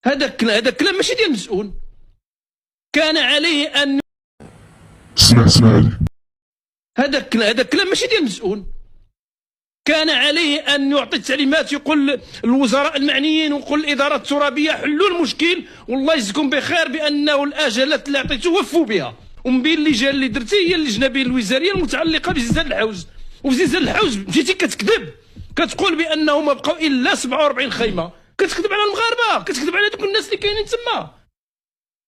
هذا الكلام ماشي ديال المسؤول. كان عليه ان اسمع علي. هذا الكلام ماشي ديال المسؤول. كان عليه ان يعطي التعليمات، يقول الوزراء المعنيين ويقول الادارات الترابيه حلوا المشكل والله يجزيكم بخير بانه الاجالات اللي عطيتو وفوا بها. ومن بين اللجان اللي درتي هي اللجنه الوزاريه المتعلقه بزلزال الحوز. وفي زلزال الحوز مشيتي كتكذب، كتقول بانه ما بقاو الا 47 خيمه، كتكذب على المغاربه، كتكذب على دوك الناس اللي كاينين تما.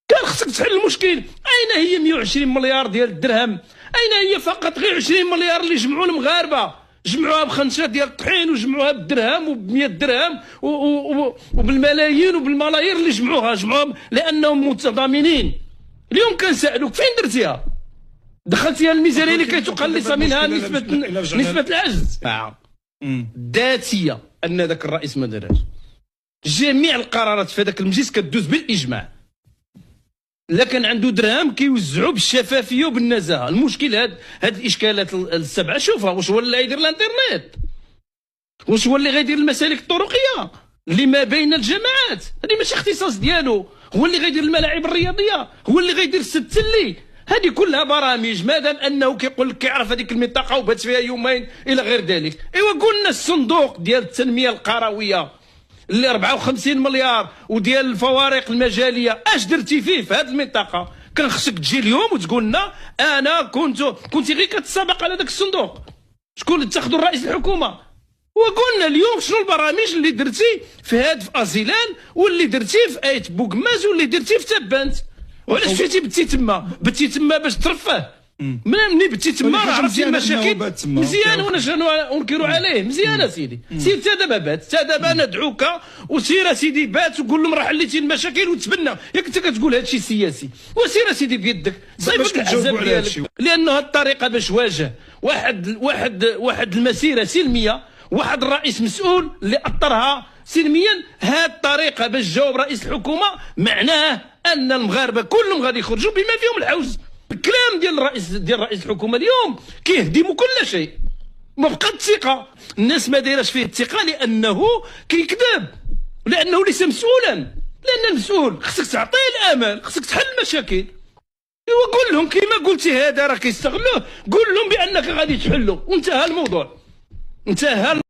كان خصك تحل المشكل. اين هي 120 مليار ديال الدرهم؟ اين هي فقط غير 20 مليار اللي جمعوا المغاربه؟ جمعوها بخنشه ديال الطحين وجمعوها بالدرهم وب100 درهم وبالملايين وبالملايير اللي جمعوها لانهم متضامنين. اليوم كنسالوك فين درتيها؟ دخلتيها الميزانيه اللي كيتقلص منها نسبه العجز ذاتيه ان ذاك الرئيس ما دارهاش. جميع القرارات في هذاك المجلس كدوز بالاجماع. لا كان عنده درهم كيوزعوا بالشفافيه وبالنزاهه. المشكل هاد الاشكالات السبعه شوفها، واش هو اللي غيدير الانترنت؟ واش هو اللي غيدير المسالك الطرقيه اللي ما بين الجماعات؟ هذه ماشي اختصاص ديالو. هو اللي غيدير الملاعب الرياضيه، هو اللي غيدير السد التلي. هذه كلها برامج مادام انه كيقول لك كيعرف هذيك المنطقه وبات فيها يومين الى غير ذلك. ايوا قلنا الصندوق ديال التنميه القرويه اللي 54 مليار وديال الفوارق المجاليه، اش درتي فيه في هذه المنطقه؟ كان خصك تجي اليوم وتقول لنا انا كنت غير كتسابق على ذاك الصندوق. شكون اللي اتخذوا الرئيس الحكومه؟ وقلنا اليوم شنو البرامج اللي درتي في هاد ازيلان واللي درتي في ايت بوكماز واللي درتي في تبانت. وعلاش مشيتي بتي تما باش ترفه؟ ملي بتي تما راه عرفتي المشاكل مزيان وانا ننكروا عليه مزيان. اسيدي سير حتى دابا بات، حتى دابا ندعوك وسير اسيدي بات وقول لهم راه حليتي المشاكل وتبنى. ياك انت كتقول هذا الشيء سياسي وسير اسيدي بيدك صيفط الاحزاب ديالك، لانه هاد الطريقه باش واجه واحد المسيره سلميه، واحد الرئيس مسؤول اللي اطرها سلميا. هاد الطريقه باش جاوب رئيس الحكومه معناه ان المغاربه كلهم غادي يخرجوا بما فيهم الحوز. الكلام ديال رئيس الحكومه اليوم كيهدم كل شيء. ما بقات الثقه، الناس ما دايراش فيه الثقه لانه كيكذب، لانه ليس مسؤولا. لان المسؤول خصك تعطيه الامل، خصك تحل المشاكل. ايوا قول لهم كيما قلتي هذا راه كيستغلوه، قول لهم بانك غادي تحلو وانتهى الموضوع. انتهى